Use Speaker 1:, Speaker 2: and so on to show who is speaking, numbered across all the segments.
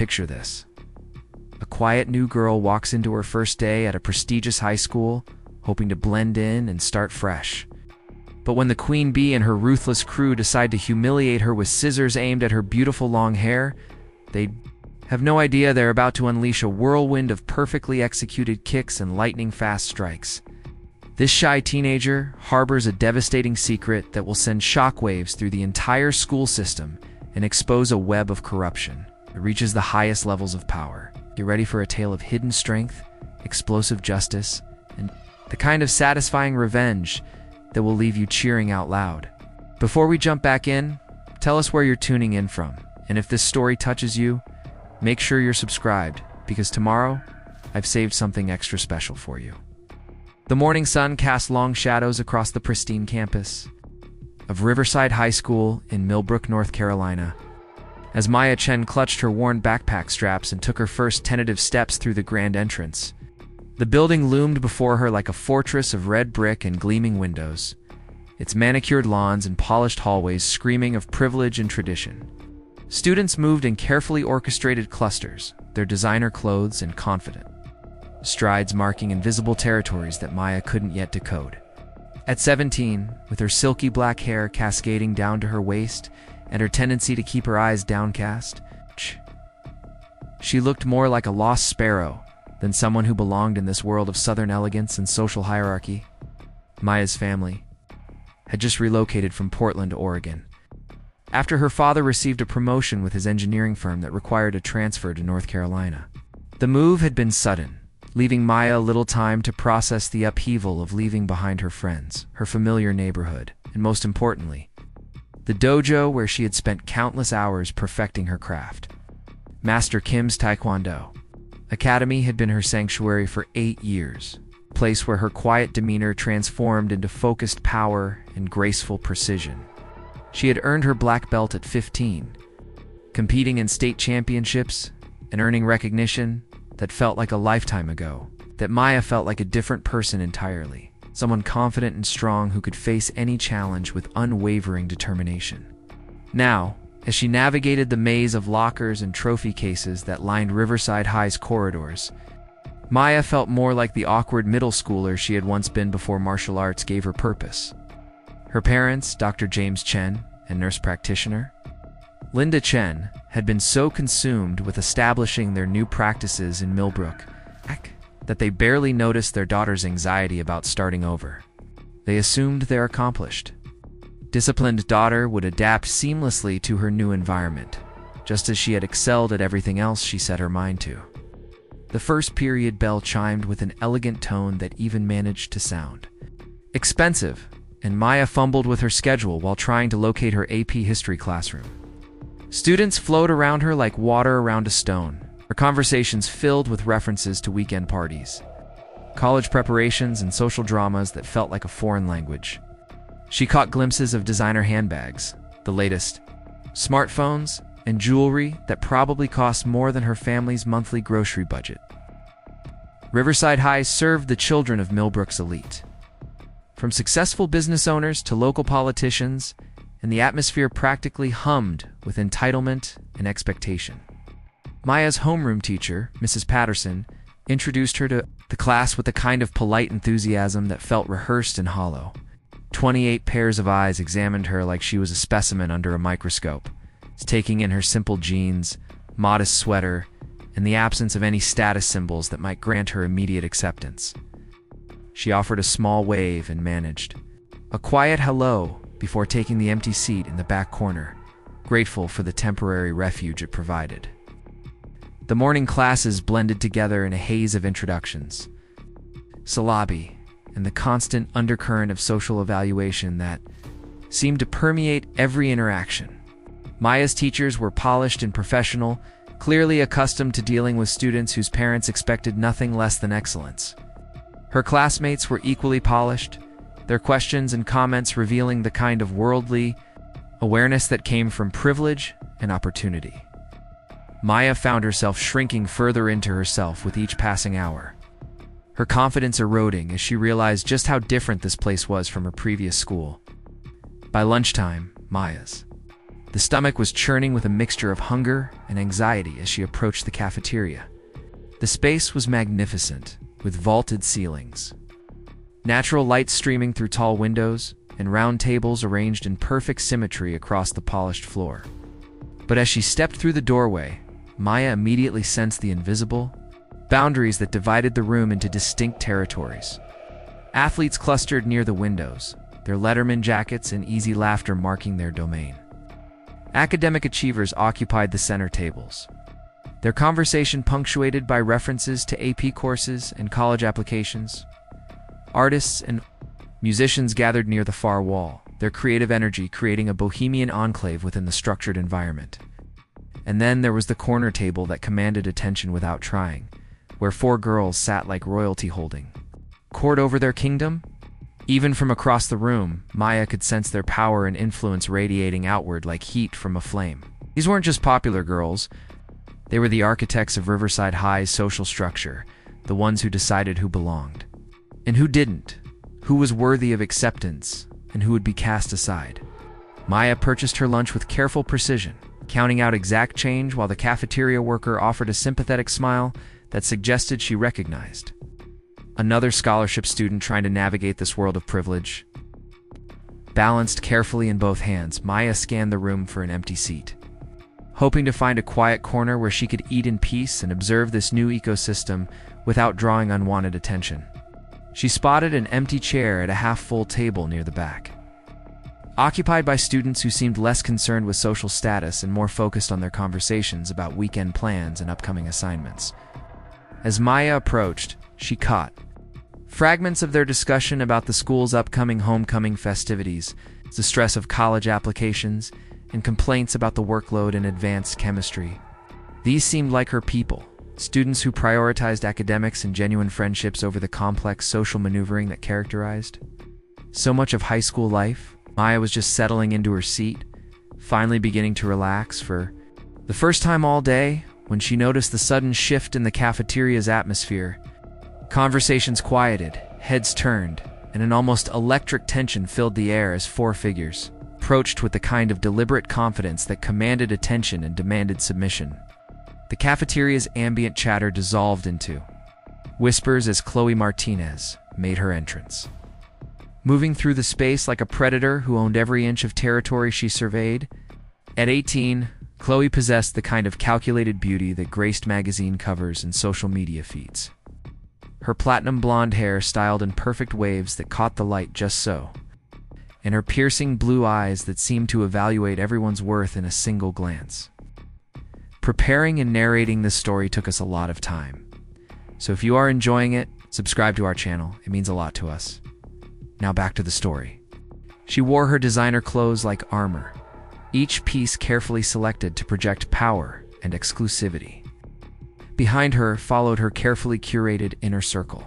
Speaker 1: picture this. A quiet new girl walks into her first day at a prestigious high school, hoping to blend in and start fresh. But when the queen bee and her ruthless crew decide to humiliate her with scissors aimed at her beautiful long hair, they have no idea they're about to unleash a whirlwind of perfectly executed kicks and lightning-fast strikes. This shy teenager harbors a devastating secret that will send shockwaves through the entire school system and expose a web of corruption that reaches the highest levels of power. Get ready for a tale of hidden strength, explosive justice, and the kind of satisfying revenge that will leave you cheering out loud. Before we jump back in, tell us where you're tuning in from, and if this story touches you, make sure you're subscribed, because tomorrow, I've saved something extra special for you. The morning sun cast long shadows across the pristine campus of Riverside High School in Millbrook, North Carolina, as Maya Chen clutched her worn backpack straps and took her first tentative steps through the grand entrance. The building loomed before her like a fortress of red brick and gleaming windows, its manicured lawns and polished hallways screaming of privilege and tradition. Students moved in carefully orchestrated clusters, their designer clothes and confident strides marking invisible territories that Maya couldn't yet decode. At 17, with her silky black hair cascading down to her waist and her tendency to keep her eyes downcast, she looked more like a lost sparrow than someone who belonged in this world of southern elegance and social hierarchy. Maya's family had just relocated from Portland, Oregon, after her father received a promotion with his engineering firm that required a transfer to North Carolina. The move had been sudden, leaving Maya little time to process the upheaval of leaving behind her friends, her familiar neighborhood, and most importantly, the dojo where she had spent countless hours perfecting her craft. Master Kim's Taekwondo Academy had been her sanctuary for 8 years, a place where her quiet demeanor transformed into focused power and graceful precision. She had earned her black belt at 15, competing in state championships and earning recognition that felt like a lifetime ago, that Maya felt like a different person entirely, someone confident and strong who could face any challenge with unwavering determination. Now, as she navigated the maze of lockers and trophy cases that lined Riverside High's corridors, Maya felt more like the awkward middle schooler she had once been before martial arts gave her purpose. Her parents, Dr. James Chen, and nurse practitioner Linda Chen, had been so consumed with establishing their new practices in Millbrook that they barely noticed their daughter's anxiety about starting over. They assumed they're accomplished. Disciplined daughter would adapt seamlessly to her new environment, just as she had excelled at everything else she set her mind to. The first period bell chimed with an elegant tone that even managed to sound expensive, and Maya fumbled with her schedule while trying to locate her AP history classroom. Students flowed around her like water around a stone, her conversations filled with references to weekend parties, college preparations, and social dramas that felt like a foreign language. She caught glimpses of designer handbags, the latest smartphones, and jewelry that probably cost more than her family's monthly grocery budget. Riverside High served the children of Millbrook's elite. From successful business owners to local politicians, and the atmosphere practically hummed with entitlement and expectation. Maya's homeroom teacher, Mrs. Patterson, introduced her to the class with a kind of polite enthusiasm that felt rehearsed and hollow. 28 pairs of eyes examined her like she was a specimen under a microscope, taking in her simple jeans, modest sweater, and the absence of any status symbols that might grant her immediate acceptance. She offered a small wave and managed a quiet hello before taking the empty seat in the back corner, grateful for the temporary refuge it provided. The morning classes blended together in a haze of introductions, syllabi, and the constant undercurrent of social evaluation that seemed to permeate every interaction. Maya's teachers were polished and professional, clearly accustomed to dealing with students whose parents expected nothing less than excellence. Her classmates were equally polished, their questions and comments revealing the kind of worldly awareness that came from privilege and opportunity. Maya found herself shrinking further into herself with each passing hour, her confidence eroding as she realized just how different this place was from her previous school. By lunchtime, Maya's The stomach was churning with a mixture of hunger and anxiety as she approached the cafeteria. The space was magnificent, with vaulted ceilings, natural light streaming through tall windows, and round tables arranged in perfect symmetry across the polished floor. But as she stepped through the doorway, Maya immediately sensed the invisible boundaries that divided the room into distinct territories. Athletes clustered near the windows, their Letterman jackets and easy laughter marking their domain. Academic achievers occupied the center tables, their conversation punctuated by references to AP courses and college applications. Artists and musicians gathered near the far wall, their creative energy creating a bohemian enclave within the structured environment. And then there was the corner table that commanded attention without trying, where 4 girls sat like royalty holding court over their kingdom. Even from across the room, Maya could sense their power and influence radiating outward like heat from a flame. These weren't just popular girls. They were the architects of Riverside High's social structure, the ones who decided who belonged and who didn't, who was worthy of acceptance and who would be cast aside. Maya purchased her lunch with careful precision, counting out exact change while the cafeteria worker offered a sympathetic smile that suggested she recognized another scholarship student trying to navigate this world of privilege. Balanced carefully in both hands, Maya scanned the room for an empty seat, hoping to find a quiet corner where she could eat in peace and observe this new ecosystem without drawing unwanted attention. She spotted an empty chair at a half-full table near the back, occupied by students who seemed less concerned with social status and more focused on their conversations about weekend plans and upcoming assignments. As Maya approached, she caught fragments of their discussion about the school's upcoming homecoming festivities, the stress of college applications, and complaints about the workload in advanced chemistry. These seemed like her people, students who prioritized academics and genuine friendships over the complex social maneuvering that characterized so much of high school life. Maya was just settling into her seat, finally beginning to relax for the first time all day, when she noticed the sudden shift in the cafeteria's atmosphere. Conversations quieted, heads turned, and an almost electric tension filled the air as 4 figures approached with the kind of deliberate confidence that commanded attention and demanded submission. The cafeteria's ambient chatter dissolved into whispers as Chloe Martinez made her entrance. Moving through the space like a predator who owned every inch of territory she surveyed. At 18, Chloe possessed the kind of calculated beauty that graced magazine covers and social media feeds. Her platinum blonde hair styled in perfect waves that caught the light just so, and her piercing blue eyes that seemed to evaluate everyone's worth in a single glance. Preparing and narrating this story took us a lot of time, so if you are enjoying it, subscribe to our channel. It means a lot to us. Now back to the story. She wore her designer clothes like armor, each piece carefully selected to project power and exclusivity. Behind her followed her carefully curated inner circle.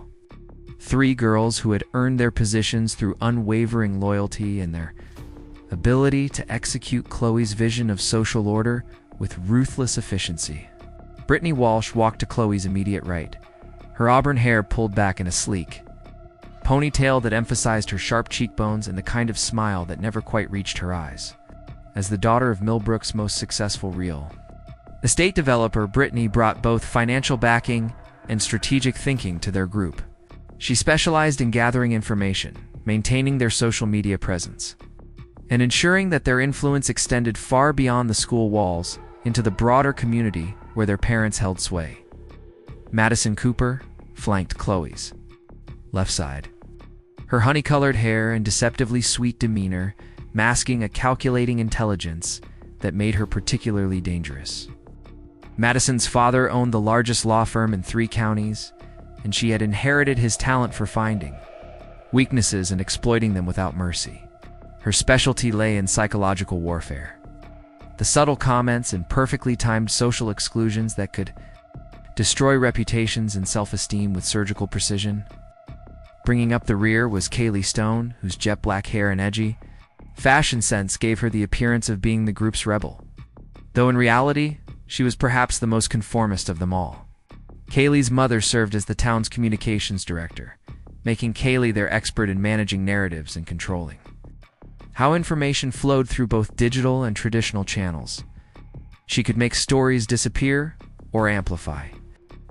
Speaker 1: 3 girls who had earned their positions through unwavering loyalty and their ability to execute Chloe's vision of social order with ruthless efficiency. Brittany Walsh walked to Chloe's immediate right, her auburn hair pulled back in a sleek ponytail that emphasized her sharp cheekbones and the kind of smile that never quite reached her eyes. As the daughter of Millbrook's most successful real estate developer, Brittany brought both financial backing and strategic thinking to their group. She specialized in gathering information, maintaining their social media presence, and ensuring that their influence extended far beyond the school walls into the broader community where their parents held sway. Madison Cooper flanked Chloe's left side, her honey-colored hair and deceptively sweet demeanor masking a calculating intelligence that made her particularly dangerous. Madison's father owned the largest law firm in 3 counties, and she had inherited his talent for finding weaknesses and exploiting them without mercy. Her specialty lay in psychological warfare, the subtle comments and perfectly timed social exclusions that could destroy reputations and self-esteem with surgical precision. Bringing up the rear was Kaylee Stone, whose jet black hair and edgy fashion sense gave her the appearance of being the group's rebel, though in reality, she was perhaps the most conformist of them all. Kaylee's mother served as the town's communications director, making Kaylee their expert in managing narratives and controlling how information flowed through both digital and traditional channels. She could make stories disappear or amplify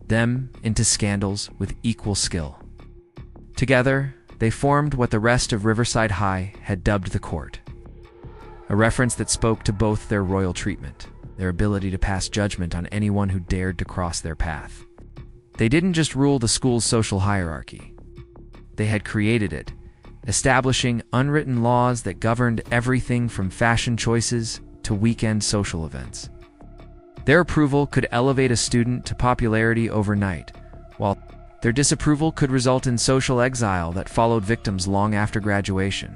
Speaker 1: them into scandals with equal skill. Together, they formed what the rest of Riverside High had dubbed the Court, a reference that spoke to both their royal treatment, their ability to pass judgment on anyone who dared to cross their path. They didn't just rule the school's social hierarchy. They had created it, establishing unwritten laws that governed everything from fashion choices to weekend social events. Their approval could elevate a student to popularity overnight, while their disapproval could result in social exile that followed victims long after graduation.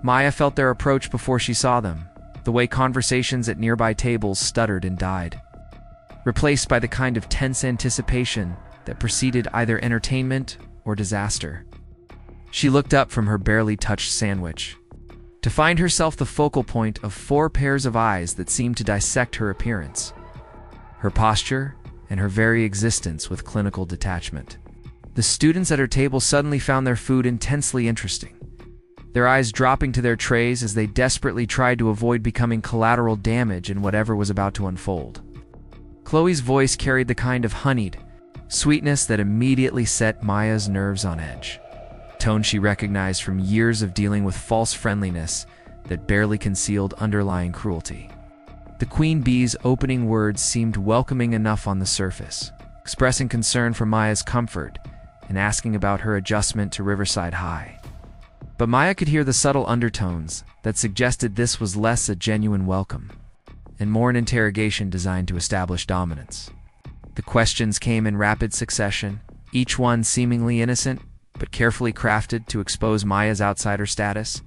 Speaker 1: Maya felt their approach before she saw them, the way conversations at nearby tables stuttered and died, replaced by the kind of tense anticipation that preceded either entertainment or disaster. She looked up from her barely touched sandwich, to find herself the focal point of 4 pairs of eyes that seemed to dissect her appearance, her posture, and her very existence with clinical detachment. The students at her table suddenly found their food intensely interesting, their eyes dropping to their trays as they desperately tried to avoid becoming collateral damage in whatever was about to unfold. Chloe's voice carried the kind of honeyed sweetness that immediately set Maya's nerves on edge, a tone she recognized from years of dealing with false friendliness that barely concealed underlying cruelty. The queen bee's opening words seemed welcoming enough on the surface, expressing concern for Maya's comfort and asking about her adjustment to Riverside High. But Maya could hear the subtle undertones that suggested this was less a genuine welcome and more an interrogation designed to establish dominance. The questions came in rapid succession, each one seemingly innocent but carefully crafted to expose Maya's outsider status.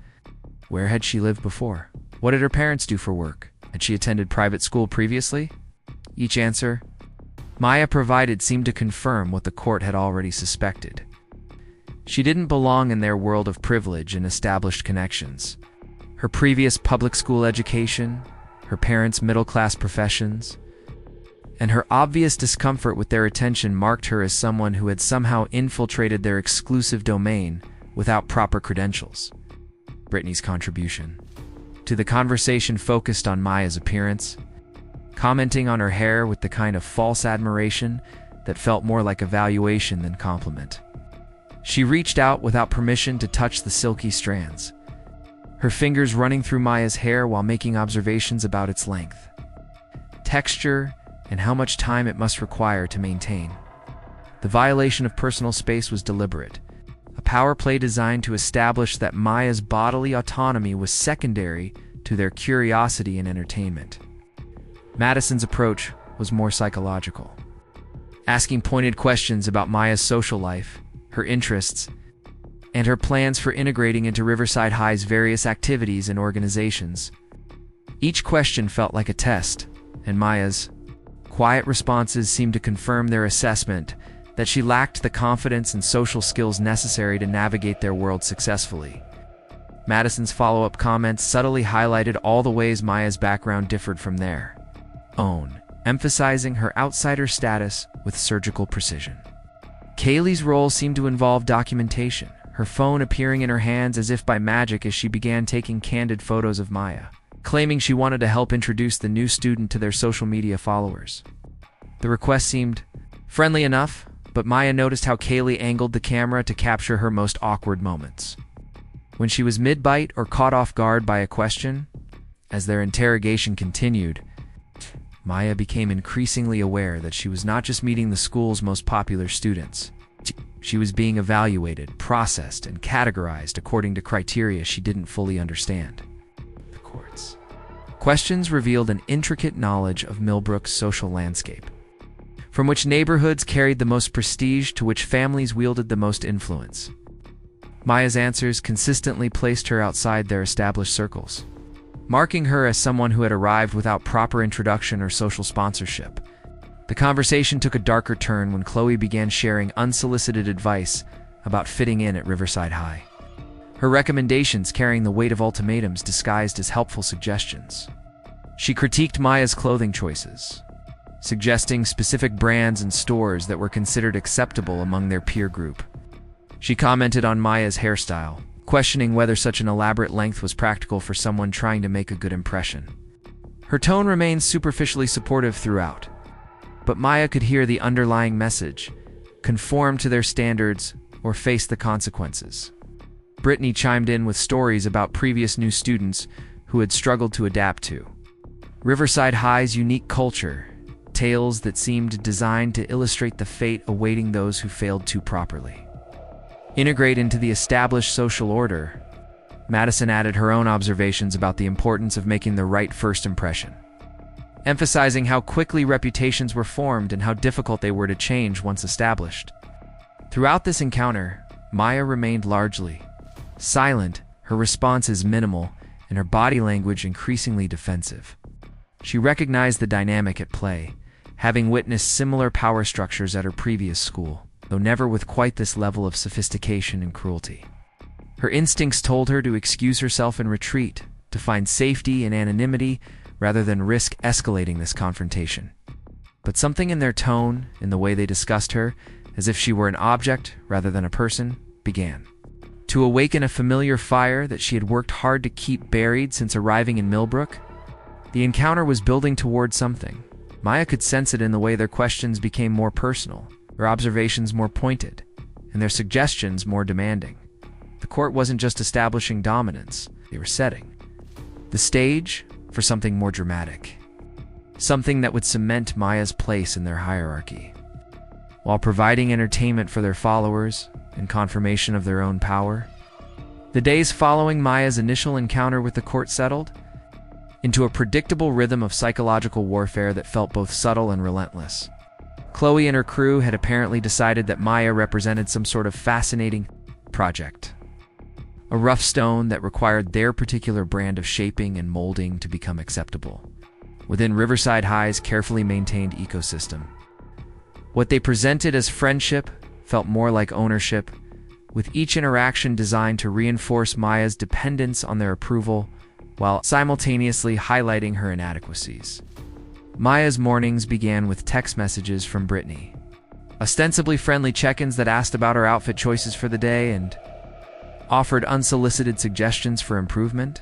Speaker 1: Where had she lived before? What did her parents do for work? Had she attended private school previously? Each answer Maya provided seemed to confirm what the court had already suspected. She didn't belong in their world of privilege and established connections. Her previous public school education, her parents' middle-class professions, and her obvious discomfort with their attention marked her as someone who had somehow infiltrated their exclusive domain without proper credentials. Brittany's contribution to the conversation focused on Maya's appearance, commenting on her hair with the kind of false admiration that felt more like evaluation than compliment. She reached out without permission to touch the silky strands, her fingers running through Maya's hair while making observations about its length, texture, and how much time it must require to maintain. The violation of personal space was deliberate, a power play designed to establish that Maya's bodily autonomy was secondary to their curiosity and entertainment. Madison's approach was more psychological, asking pointed questions about Maya's social life, her interests, and her plans for integrating into Riverside High's various activities and organizations. Each question felt like a test, and Maya's quiet responses seemed to confirm their assessment that she lacked the confidence and social skills necessary to navigate their world successfully. Madison's follow-up comments subtly highlighted all the ways Maya's background differed from their own, emphasizing her outsider status with surgical precision. Kaylee's role seemed to involve documentation, her phone appearing in her hands as if by magic as she began taking candid photos of Maya, claiming she wanted to help introduce the new student to their social media followers. The request seemed friendly enough, but Maya noticed how Kaylee angled the camera to capture her most awkward moments. When she was mid-bite or caught off guard by a question, as their interrogation continued, Maya became increasingly aware that she was not just meeting the school's most popular students. She was being evaluated, processed, and categorized according to criteria she didn't fully understand. The courts. Questions revealed an intricate knowledge of Millbrook's social landscape, from which neighborhoods carried the most prestige to which families wielded the most influence. Maya's answers consistently placed her outside their established circles, marking her as someone who had arrived without proper introduction or social sponsorship. The conversation took a darker turn when Chloe began sharing unsolicited advice about fitting in at Riverside High, her recommendations carrying the weight of ultimatums disguised as helpful suggestions. She critiqued Maya's clothing choices, suggesting specific brands and stores that were considered acceptable among their peer group. She commented on Maya's hairstyle, questioning whether such an elaborate length was practical for someone trying to make a good impression. Her tone remained superficially supportive throughout, but Maya could hear the underlying message: conform to their standards or face the consequences. Brittany chimed in with stories about previous new students who had struggled to adapt to Riverside High's unique culture, tales that seemed designed to illustrate the fate awaiting those who failed too properly. Integrate into the established social order, Madison added her own observations about the importance of making the right first impression, emphasizing how quickly reputations were formed and how difficult they were to change once established. Throughout this encounter, Maya remained largely silent, her responses minimal, and her body language increasingly defensive. She recognized the dynamic at play, having witnessed similar power structures at her previous school, though never with quite this level of sophistication and cruelty. Her instincts told her to excuse herself and retreat, to find safety in anonymity rather than risk escalating this confrontation. But something in their tone, in the way they discussed her, as if she were an object rather than a person, began to awaken a familiar fire that she had worked hard to keep buried since arriving in Millbrook. The encounter was building toward something. Maya could sense it in the way their questions became more personal, their observations more pointed, and their suggestions more demanding. The court wasn't just establishing dominance, they were setting the stage for something more dramatic, something that would cement Maya's place in their hierarchy, while providing entertainment for their followers and confirmation of their own power. The days following Maya's initial encounter with the court settled into a predictable rhythm of psychological warfare that felt both subtle and relentless. Chloe and her crew had apparently decided that Maya represented some sort of fascinating project, a rough stone that required their particular brand of shaping and molding to become acceptable within Riverside High's carefully maintained ecosystem. What they presented as friendship felt more like ownership, with each interaction designed to reinforce Maya's dependence on their approval while simultaneously highlighting her inadequacies. Maya's mornings began with text messages from Brittany, ostensibly friendly check-ins that asked about her outfit choices for the day and offered unsolicited suggestions for improvement.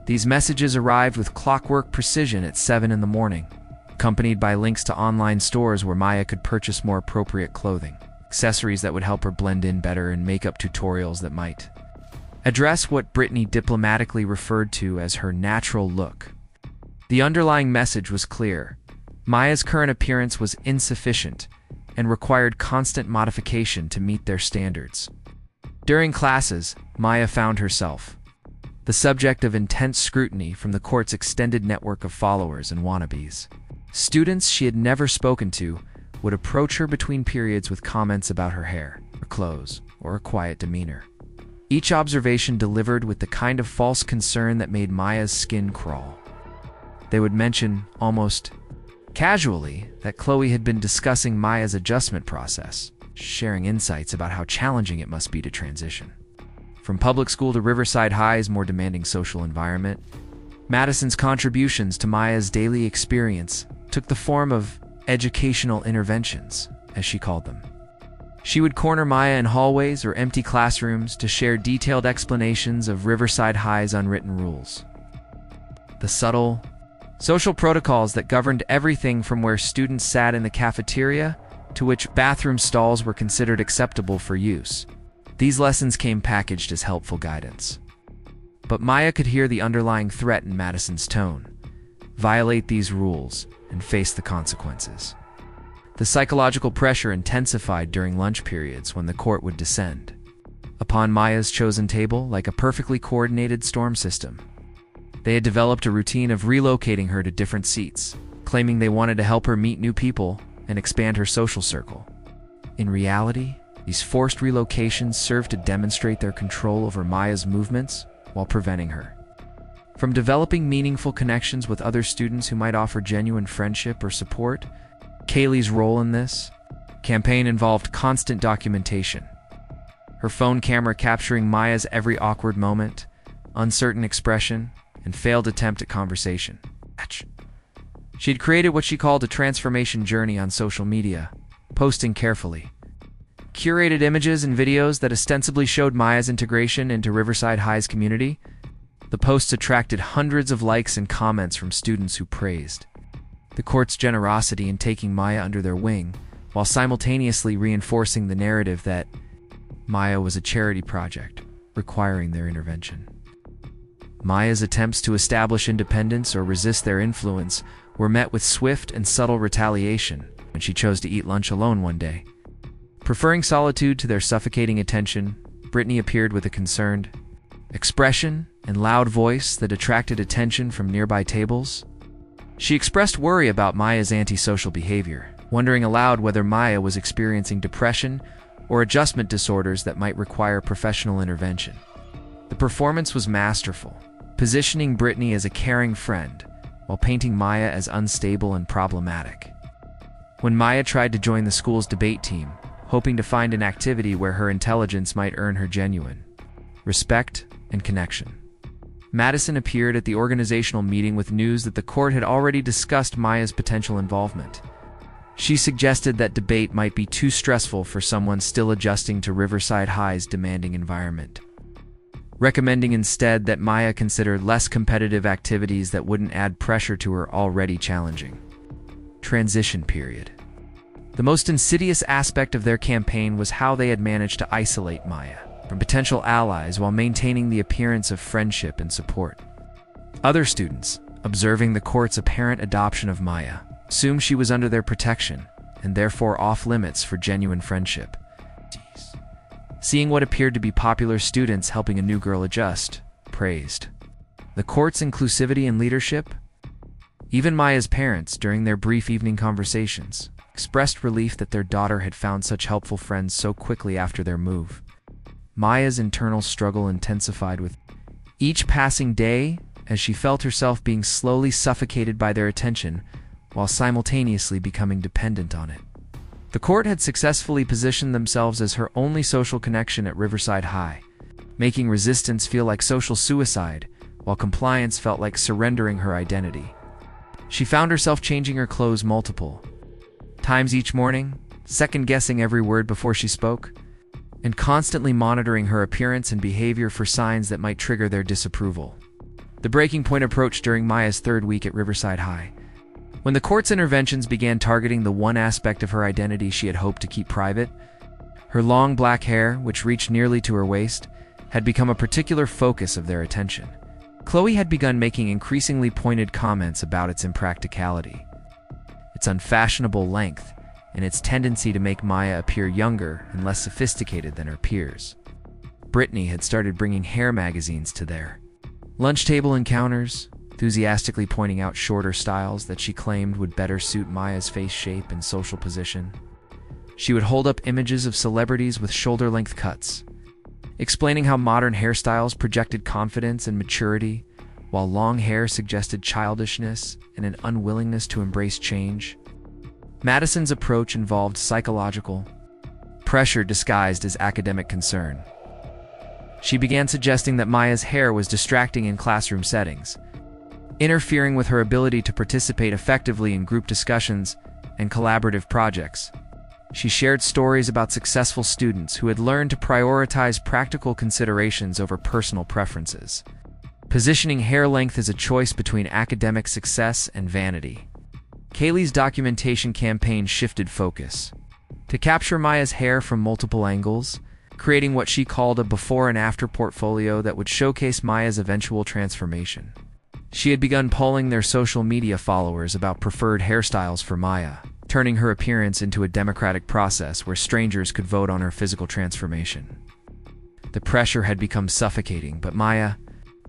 Speaker 1: These messages arrived with clockwork precision at 7 in the morning, accompanied by links to online stores where Maya could purchase more appropriate clothing, accessories that would help her blend in better, and makeup tutorials that might address what Brittany diplomatically referred to as her natural look. The underlying message was clear. Maya's current appearance was insufficient and required constant modification to meet their standards. During classes, Maya found herself the subject of intense scrutiny from the court's extended network of followers and wannabes. Students she had never spoken to would approach her between periods with comments about her hair, her clothes, or her quiet demeanor. Each observation delivered with the kind of false concern that made Maya's skin crawl. They would mention, almost casually, that Chloe had been discussing Maya's adjustment process, sharing insights about how challenging it must be to transition from public school to Riverside High's more demanding social environment. Madison's contributions to Maya's daily experience took the form of educational interventions, as she called them. She would corner Maya in hallways or empty classrooms to share detailed explanations of Riverside High's unwritten rules, the subtle social protocols that governed everything from where students sat in the cafeteria to which bathroom stalls were considered acceptable for use. These lessons came packaged as helpful guidance. But Maya could hear the underlying threat in Madison's tone: violate these rules and face the consequences. The psychological pressure intensified during lunch periods when the court would descend upon Maya's chosen table like a perfectly coordinated storm system. They had developed a routine of relocating her to different seats, claiming they wanted to help her meet new people and expand her social circle. In reality, these forced relocations served to demonstrate their control over Maya's movements while preventing her from developing meaningful connections with other students who might offer genuine friendship or support. Kaylee's role in this campaign involved constant documentation, her phone camera capturing Maya's every awkward moment, uncertain expression, and failed attempt at conversation. She had created what she called a transformation journey on social media, posting carefully, curated images and videos that ostensibly showed Maya's integration into Riverside High's community. The posts attracted hundreds of likes and comments from students who praised the court's generosity in taking Maya under their wing, while simultaneously reinforcing the narrative that Maya was a charity project requiring their intervention. Maya's attempts to establish independence or resist their influence were met with swift and subtle retaliation when she chose to eat lunch alone one day. Preferring solitude to their suffocating attention, Brittany appeared with a concerned expression and loud voice that attracted attention from nearby tables. She expressed worry about Maya's antisocial behavior, wondering aloud whether Maya was experiencing depression or adjustment disorders that might require professional intervention. The performance was masterful, positioning Brittany as a caring friend while painting Maya as unstable and problematic. When Maya tried to join the school's debate team, hoping to find an activity where her intelligence might earn her genuine respect and connection, Madison appeared at the organizational meeting with news that the court had already discussed Maya's potential involvement. She suggested that debate might be too stressful for someone still adjusting to Riverside High's demanding environment, recommending instead that Maya consider less competitive activities that wouldn't add pressure to her already challenging transition period. The most insidious aspect of their campaign was how they had managed to isolate Maya from potential allies while maintaining the appearance of friendship and support. Other students, observing the court's apparent adoption of Maya, assumed she was under their protection and therefore off-limits for genuine friendship. Seeing what appeared to be popular students helping a new girl adjust, praised the court's inclusivity and leadership. Even Maya's parents, during their brief evening conversations, expressed relief that their daughter had found such helpful friends so quickly after their move. Maya's internal struggle intensified with each passing day as she felt herself being slowly suffocated by their attention while simultaneously becoming dependent on it. The court had successfully positioned themselves as her only social connection at Riverside High, making resistance feel like social suicide, while compliance felt like surrendering her identity. She found herself changing her clothes multiple times each morning, second-guessing every word before she spoke, and constantly monitoring her appearance and behavior for signs that might trigger their disapproval. The breaking point approached during Maya's third week at Riverside High, when the court's interventions began targeting the one aspect of her identity she had hoped to keep private. Her long black hair, which reached nearly to her waist, had become a particular focus of their attention. Chloe had begun making increasingly pointed comments about its impracticality, its unfashionable length, and its tendency to make Maya appear younger and less sophisticated than her peers. Brittany had started bringing hair magazines to their lunch table encounters, enthusiastically pointing out shorter styles that she claimed would better suit Maya's face shape and social position. She would hold up images of celebrities with shoulder-length cuts, explaining how modern hairstyles projected confidence and maturity, while long hair suggested childishness and an unwillingness to embrace change. Madison's approach involved psychological pressure disguised as academic concern. She began suggesting that Maya's hair was distracting in classroom settings, interfering with her ability to participate effectively in group discussions and collaborative projects. She shared stories about successful students who had learned to prioritize practical considerations over personal preferences, positioning hair length as a choice between academic success and vanity. Kaylee's documentation campaign shifted focus to capture Maya's hair from multiple angles, creating what she called a before and after portfolio that would showcase Maya's eventual transformation. She had begun polling their social media followers about preferred hairstyles for Maya, turning her appearance into a democratic process where strangers could vote on her physical transformation. The pressure had become suffocating, but Maya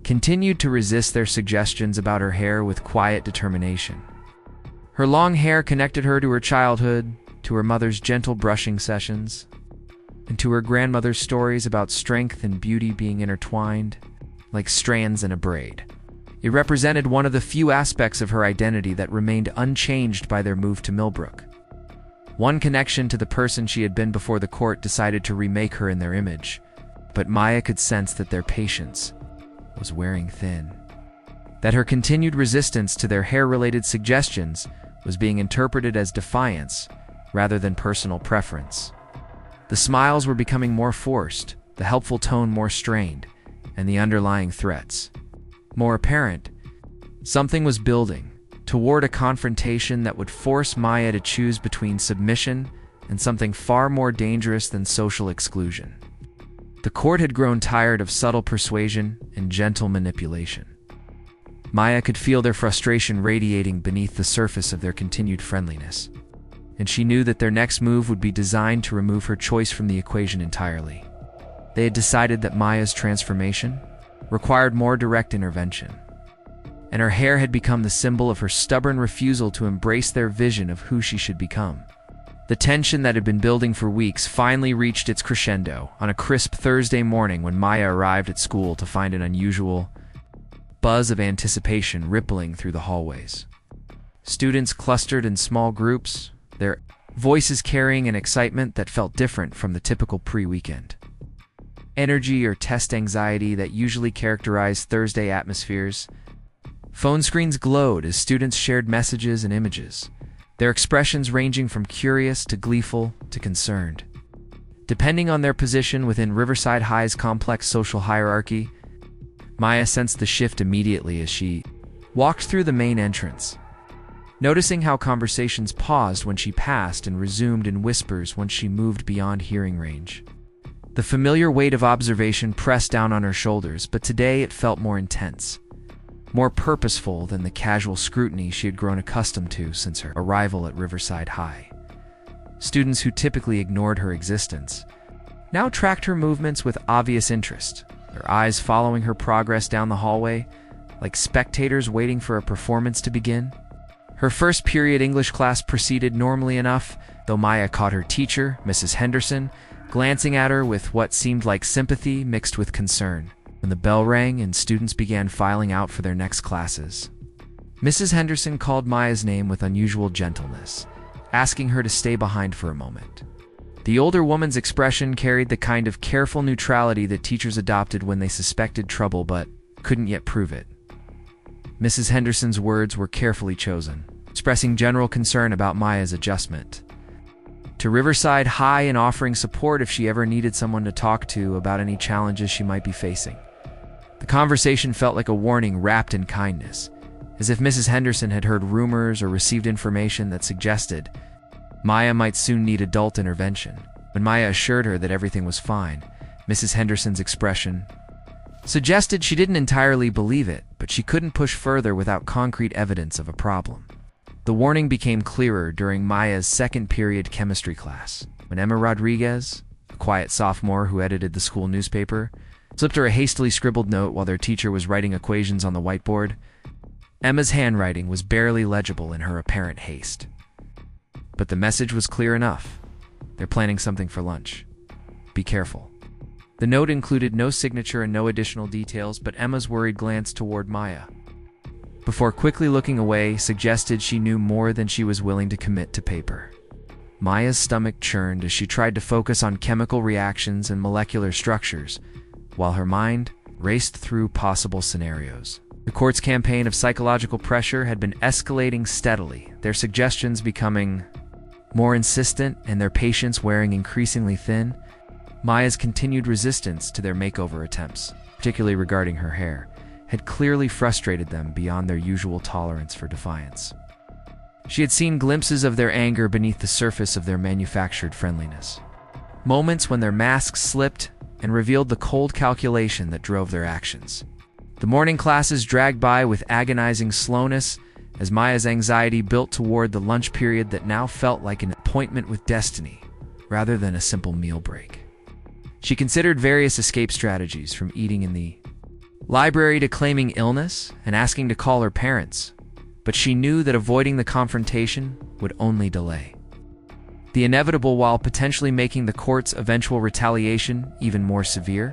Speaker 1: continued to resist their suggestions about her hair with quiet determination. Her long hair connected her to her childhood, to her mother's gentle brushing sessions, and to her grandmother's stories about strength and beauty being intertwined like strands in a braid. It represented one of the few aspects of her identity that remained unchanged by their move to Millbrook. One connection to the person she had been before the court decided to remake her in their image, but Maya could sense that their patience was wearing thin, that her continued resistance to their hair-related suggestions was being interpreted as defiance rather than personal preference. The smiles were becoming more forced, the helpful tone more strained, and the underlying threats more apparent. Something was building toward a confrontation that would force Maya to choose between submission and something far more dangerous than social exclusion. The court had grown tired of subtle persuasion and gentle manipulation. Maya could feel their frustration radiating beneath the surface of their continued friendliness, and she knew that their next move would be designed to remove her choice from the equation entirely. They had decided that Maya's transformation required more direct intervention, and her hair had become the symbol of her stubborn refusal to embrace their vision of who she should become. The tension that had been building for weeks finally reached its crescendo on a crisp Thursday morning when Maya arrived at school to find an unusual buzz of anticipation rippling through the hallways. Students clustered in small groups, their voices carrying an excitement that felt different from the typical pre-weekend energy or test anxiety that usually characterized Thursday atmospheres. Phone screens glowed as students shared messages and images, their expressions ranging from curious to gleeful to concerned. Depending on their position within Riverside High's complex social hierarchy, Maya sensed the shift immediately as she walked through the main entrance, noticing how conversations paused when she passed and resumed in whispers once she moved beyond hearing range. The familiar weight of observation pressed down on her shoulders, but today it felt more intense, more purposeful than the casual scrutiny she had grown accustomed to since her arrival at Riverside High. Students who typically ignored her existence now tracked her movements with obvious interest, their eyes following her progress down the hallway, like spectators waiting for a performance to begin. Her first period English class proceeded normally enough, though Maya caught her teacher, Mrs. Henderson, glancing at her with what seemed like sympathy mixed with concern when the bell rang and students began filing out for their next classes. Mrs. Henderson called Maya's name with unusual gentleness, asking her to stay behind for a moment. The older woman's expression carried the kind of careful neutrality that teachers adopted when they suspected trouble but couldn't yet prove it. Mrs. Henderson's words were carefully chosen, expressing general concern about Maya's adjustment to Riverside High and offering support if she ever needed someone to talk to about any challenges she might be facing. The conversation felt like a warning wrapped in kindness, as if Mrs. Henderson had heard rumors or received information that suggested Maya might soon need adult intervention. When Maya assured her that everything was fine, Mrs. Henderson's expression suggested she didn't entirely believe it, but she couldn't push further without concrete evidence of a problem. The warning became clearer during Maya's second period chemistry class, when Emma Rodriguez, a quiet sophomore who edited the school newspaper, slipped her a hastily scribbled note while their teacher was writing equations on the whiteboard. Emma's handwriting was barely legible in her apparent haste, but the message was clear enough. They're planning something for lunch. Be careful. The note included no signature and no additional details, but Emma's worried glance toward Maya, before quickly looking away, suggested she knew more than she was willing to commit to paper. Maya's stomach churned as she tried to focus on chemical reactions and molecular structures, while her mind raced through possible scenarios. The court's campaign of psychological pressure had been escalating steadily, their suggestions becoming more insistent and their patience wearing increasingly thin. Maya's continued resistance to their makeover attempts, particularly regarding her hair, had clearly frustrated them beyond their usual tolerance for defiance. She had seen glimpses of their anger beneath the surface of their manufactured friendliness. Moments when their masks slipped and revealed the cold calculation that drove their actions. The morning classes dragged by with agonizing slowness as Maya's anxiety built toward the lunch period that now felt like an appointment with destiny, rather than a simple meal break. She considered various escape strategies, from eating in the library to claiming illness and asking to call her parents, but she knew that avoiding the confrontation would only delay the inevitable while potentially making the court's eventual retaliation even more severe.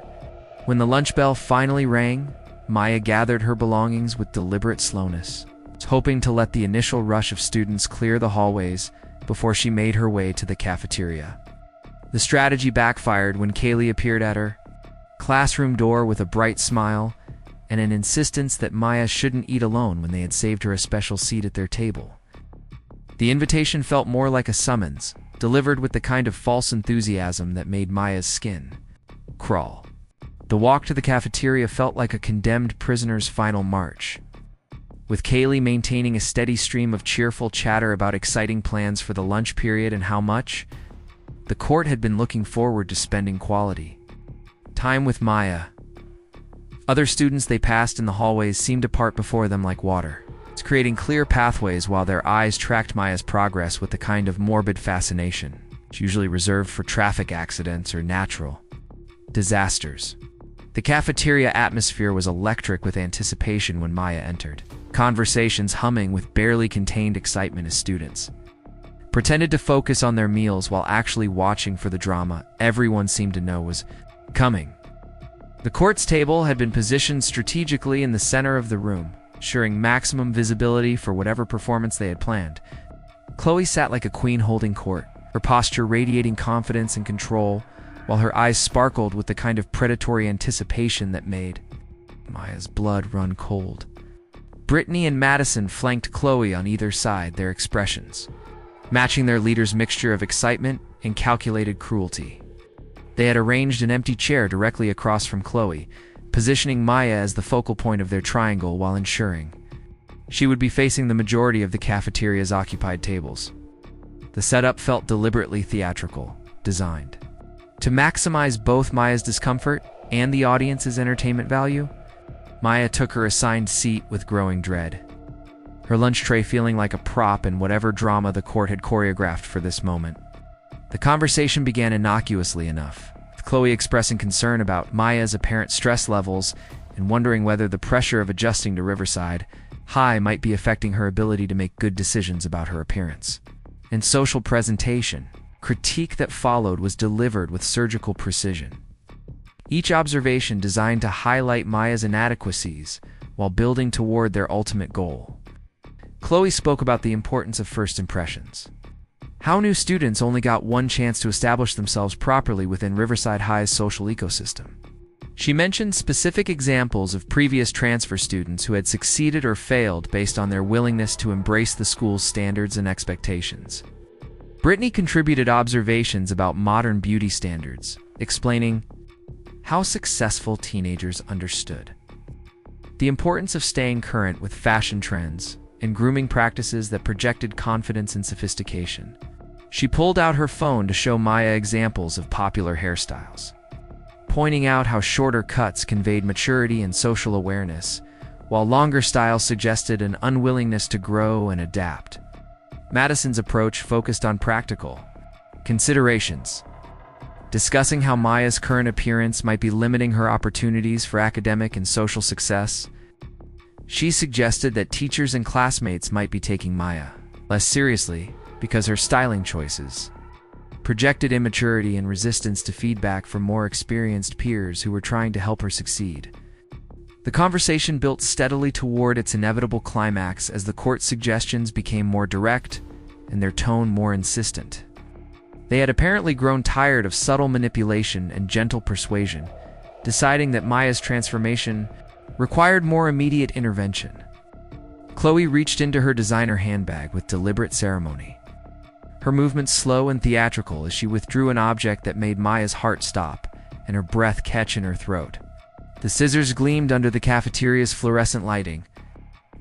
Speaker 1: When the lunch bell finally rang, Maya gathered her belongings with deliberate slowness, hoping to let the initial rush of students clear the hallways before she made her way to the cafeteria. The strategy backfired when Kaylee appeared at her classroom door with a bright smile and an insistence that Maya shouldn't eat alone when they had saved her a special seat at their table. The invitation felt more like a summons, delivered with the kind of false enthusiasm that made Maya's skin crawl. The walk to the cafeteria felt like a condemned prisoner's final march, with Kaylee maintaining a steady stream of cheerful chatter about exciting plans for the lunch period and how much the court had been looking forward to spending quality time with Maya. Other students they passed in the hallways seemed to part before them like water, creating clear pathways while their eyes tracked Maya's progress with the kind of morbid fascination it's usually reserved for traffic accidents or natural disasters. The cafeteria atmosphere was electric with anticipation when Maya entered, conversations humming with barely contained excitement as students pretended to focus on their meals while actually watching for the drama everyone seemed to know was coming. The court's table had been positioned strategically in the center of the room, ensuring maximum visibility for whatever performance they had planned. Chloe sat like a queen holding court, her posture radiating confidence and control, while her eyes sparkled with the kind of predatory anticipation that made Maya's blood run cold. Brittany and Madison flanked Chloe on either side, their expressions matching their leader's mixture of excitement and calculated cruelty. They had arranged an empty chair directly across from Chloe, positioning Maya as the focal point of their triangle while ensuring she would be facing the majority of the cafeteria's occupied tables. The setup felt deliberately theatrical, designed to maximize both Maya's discomfort and the audience's entertainment value. Maya took her assigned seat with growing dread, her lunch tray feeling like a prop in whatever drama the court had choreographed for this moment. The conversation began innocuously enough, with Chloe expressing concern about Maya's apparent stress levels and wondering whether the pressure of adjusting to Riverside High might be affecting her ability to make good decisions about her appearance and social presentation. Critique that followed was delivered with surgical precision, each observation designed to highlight Maya's inadequacies while building toward their ultimate goal. Chloe spoke about the importance of first impressions, how new students only got one chance to establish themselves properly within Riverside High's social ecosystem. She mentioned specific examples of previous transfer students who had succeeded or failed based on their willingness to embrace the school's standards and expectations. Brittany contributed observations about modern beauty standards, explaining how successful teenagers understood the importance of staying current with fashion trends and grooming practices that projected confidence and sophistication. She pulled out her phone to show Maya examples of popular hairstyles, pointing out how shorter cuts conveyed maturity and social awareness, while longer styles suggested an unwillingness to grow and adapt. Madison's approach focused on practical considerations, discussing how Maya's current appearance might be limiting her opportunities for academic and social success. She suggested that teachers and classmates might be taking Maya less seriously because her styling choices projected immaturity and resistance to feedback from more experienced peers who were trying to help her succeed. The conversation built steadily toward its inevitable climax as the court's suggestions became more direct and their tone more insistent. They had apparently grown tired of subtle manipulation and gentle persuasion, deciding that Maya's transformation required more immediate intervention. Chloe reached into her designer handbag with deliberate ceremony, her movements slow and theatrical as she withdrew an object that made Maya's heart stop and her breath catch in her throat. The scissors gleamed under the cafeteria's fluorescent lighting,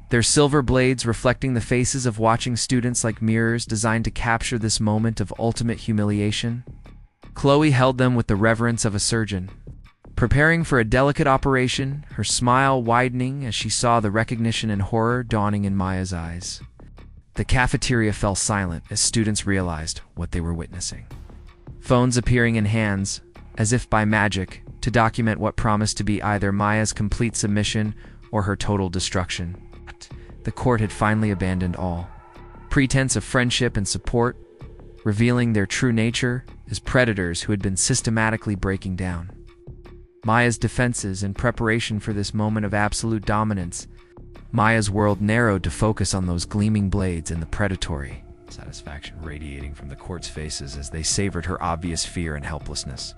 Speaker 1: their silver blades reflecting the faces of watching students like mirrors designed to capture this moment of ultimate humiliation. Chloe held them with the reverence of a surgeon, preparing for a delicate operation, her smile widening as she saw the recognition and horror dawning in Maya's eyes. The cafeteria fell silent as students realized what they were witnessing. Phones appearing in hands, as if by magic, to document what promised to be either Maya's complete submission or her total destruction. The court had finally abandoned all pretense of friendship and support, revealing their true nature as predators who had been systematically breaking down Maya's defenses in preparation for this moment of absolute dominance. Maya's world narrowed to focus on those gleaming blades and the predatory satisfaction radiating from the court's faces as they savored her obvious fear and helplessness.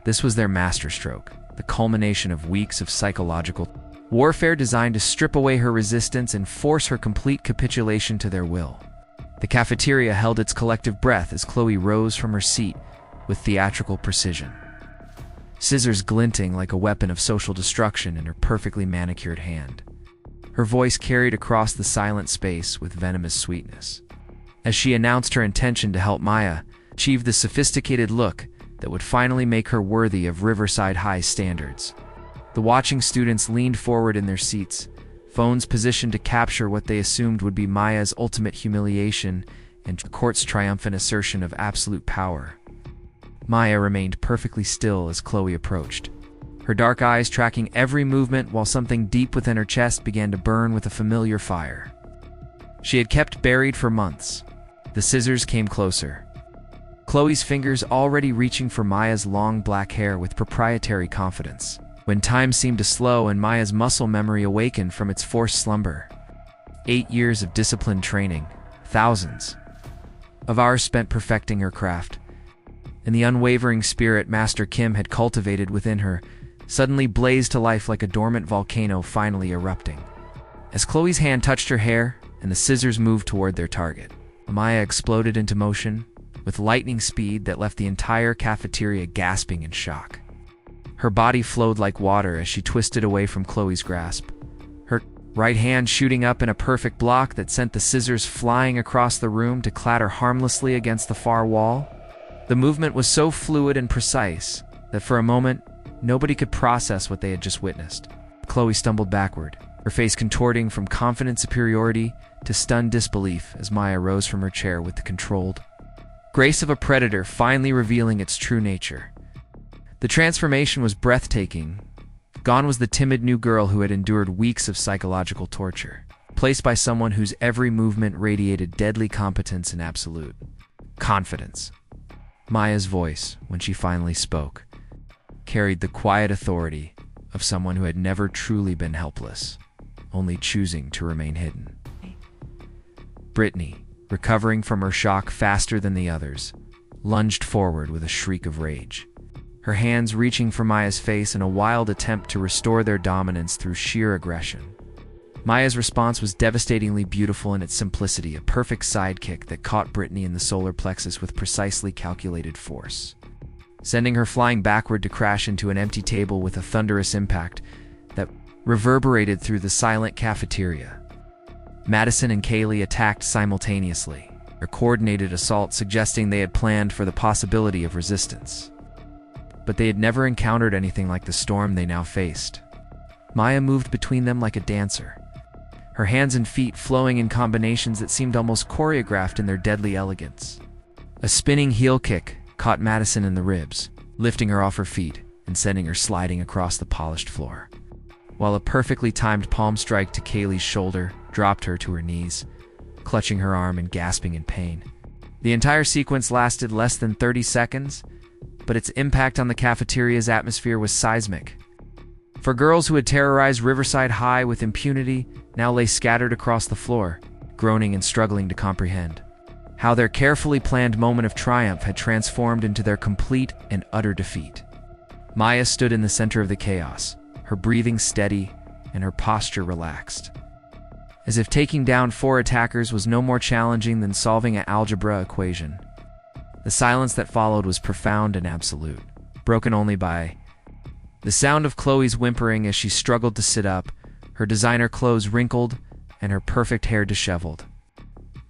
Speaker 1: This was their masterstroke, the culmination of weeks of psychological warfare designed to strip away her resistance and force her complete capitulation to their will. The cafeteria held its collective breath as Chloe rose from her seat with theatrical precision, scissors glinting like a weapon of social destruction in her perfectly manicured hand. Her voice carried across the silent space with venomous sweetness, as she announced her intention to help Maya achieve the sophisticated look that would finally make her worthy of Riverside High's standards. The watching students leaned forward in their seats, phones positioned to capture what they assumed would be Maya's ultimate humiliation and the court's triumphant assertion of absolute power. Maya remained perfectly still as Chloe approached, her dark eyes tracking every movement while something deep within her chest began to burn with a familiar fire she had kept buried for months. The scissors came closer, Chloe's fingers already reaching for Maya's long black hair with proprietary confidence, when time seemed to slow and Maya's muscle memory awakened from its forced slumber. 8 years of disciplined training, thousands of hours spent perfecting her craft, and the unwavering spirit Master Kim had cultivated within her suddenly blazed to life like a dormant volcano finally erupting. As Chloe's hand touched her hair and the scissors moved toward their target, Maya exploded into motion with lightning speed that left the entire cafeteria gasping in shock. Her body flowed like water as she twisted away from Chloe's grasp, her right hand shooting up in a perfect block that sent the scissors flying across the room to clatter harmlessly against the far wall. The movement was so fluid and precise that for a moment, nobody could process what they had just witnessed. Chloe stumbled backward, her face contorting from confident superiority to stunned disbelief as Maya rose from her chair with the controlled grace of a predator finally revealing its true nature. The transformation was breathtaking. Gone was the timid new girl who had endured weeks of psychological torture, placed by someone whose every movement radiated deadly competence and absolute confidence. Maya's voice, when she finally spoke, carried the quiet authority of someone who had never truly been helpless, only choosing to remain hidden. Brittany, recovering from her shock faster than the others, lunged forward with a shriek of rage, her hands reaching for Maya's face in a wild attempt to restore their dominance through sheer aggression. Maya's response was devastatingly beautiful in its simplicity, a perfect sidekick that caught Brittany in the solar plexus with precisely calculated force, sending her flying backward to crash into an empty table with a thunderous impact that reverberated through the silent cafeteria. Madison and Kaylee attacked simultaneously, a coordinated assault suggesting they had planned for the possibility of resistance. But they had never encountered anything like the storm they now faced. Maya moved between them like a dancer, her hands and feet flowing in combinations that seemed almost choreographed in their deadly elegance. A spinning heel kick caught Madison in the ribs, lifting her off her feet and sending her sliding across the polished floor, while a perfectly timed palm strike to Kaylee's shoulder dropped her to her knees, clutching her arm and gasping in pain. The entire sequence lasted less than 30 seconds, but its impact on the cafeteria's atmosphere was seismic. For girls who had terrorized Riverside High with impunity now lay scattered across the floor, groaning and struggling to comprehend how their carefully planned moment of triumph had transformed into their complete and utter defeat. Maya stood in the center of the chaos, her breathing steady and her posture relaxed, as if taking down 4 attackers was no more challenging than solving an algebra equation. The silence that followed was profound and absolute, broken only by the sound of Chloe's whimpering as she struggled to sit up, her designer clothes wrinkled and her perfect hair disheveled.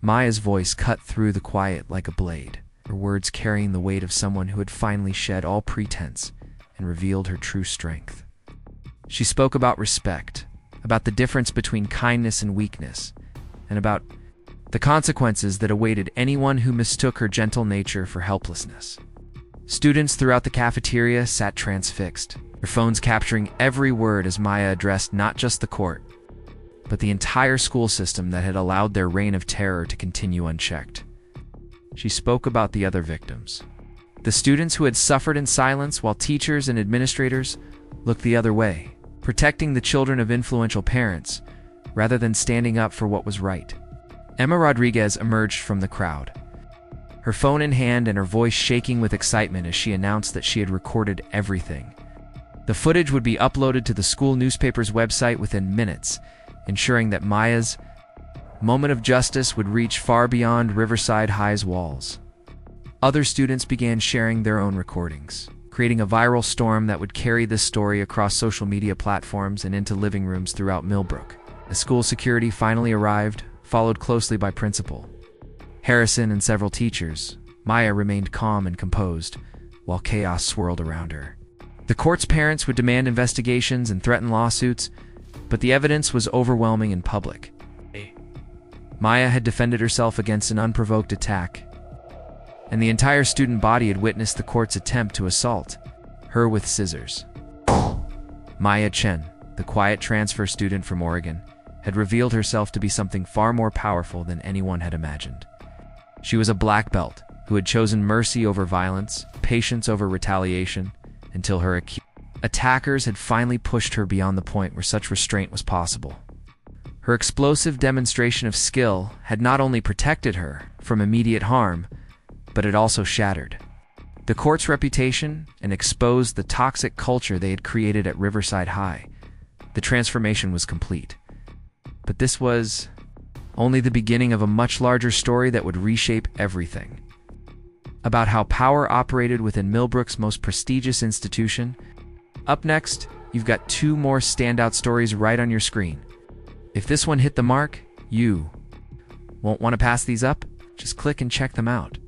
Speaker 1: Maya's voice cut through the quiet like a blade, her words carrying the weight of someone who had finally shed all pretense and revealed her true strength. She spoke about respect, about the difference between kindness and weakness, and about the consequences that awaited anyone who mistook her gentle nature for helplessness. Students throughout the cafeteria sat transfixed, their phones capturing every word as Maya addressed not just the court, but the entire school system that had allowed their reign of terror to continue unchecked. She spoke about the other victims, the students who had suffered in silence while teachers and administrators looked the other way, protecting the children of influential parents rather than standing up for what was right. Emma Rodriguez emerged from the crowd, her phone in hand and her voice shaking with excitement as she announced that she had recorded everything. The footage would be uploaded to the school newspaper's website within minutes, ensuring that Maya's Moment of justice would reach far beyond Riverside High's walls. Other students began sharing their own recordings, creating a viral storm that would carry this story across social media platforms and into living rooms throughout Millbrook. As school security finally arrived, followed closely by Principal Harrison and several teachers, Maya remained calm and composed, while chaos swirled around her. The court's parents would demand investigations and threaten lawsuits, but the evidence was overwhelming in public. Maya had defended herself against an unprovoked attack, and the entire student body had witnessed the court's attempt to assault her with scissors. Maya Chen, the quiet transfer student from Oregon, had revealed herself to be something far more powerful than anyone had imagined. She was a black belt who had chosen mercy over violence, patience over retaliation, until her attackers had finally pushed her beyond the point where such restraint was possible. Her explosive demonstration of skill had not only protected her from immediate harm, but it also shattered the court's reputation and exposed the toxic culture they had created at Riverside High. The transformation was complete. But this was only the beginning of a much larger story that would reshape everything. About how power operated within Millbrook's most prestigious institution. Up next, you've got two more standout stories right on your screen. If this one hit the mark, you won't want to pass these up. Just click and check them out.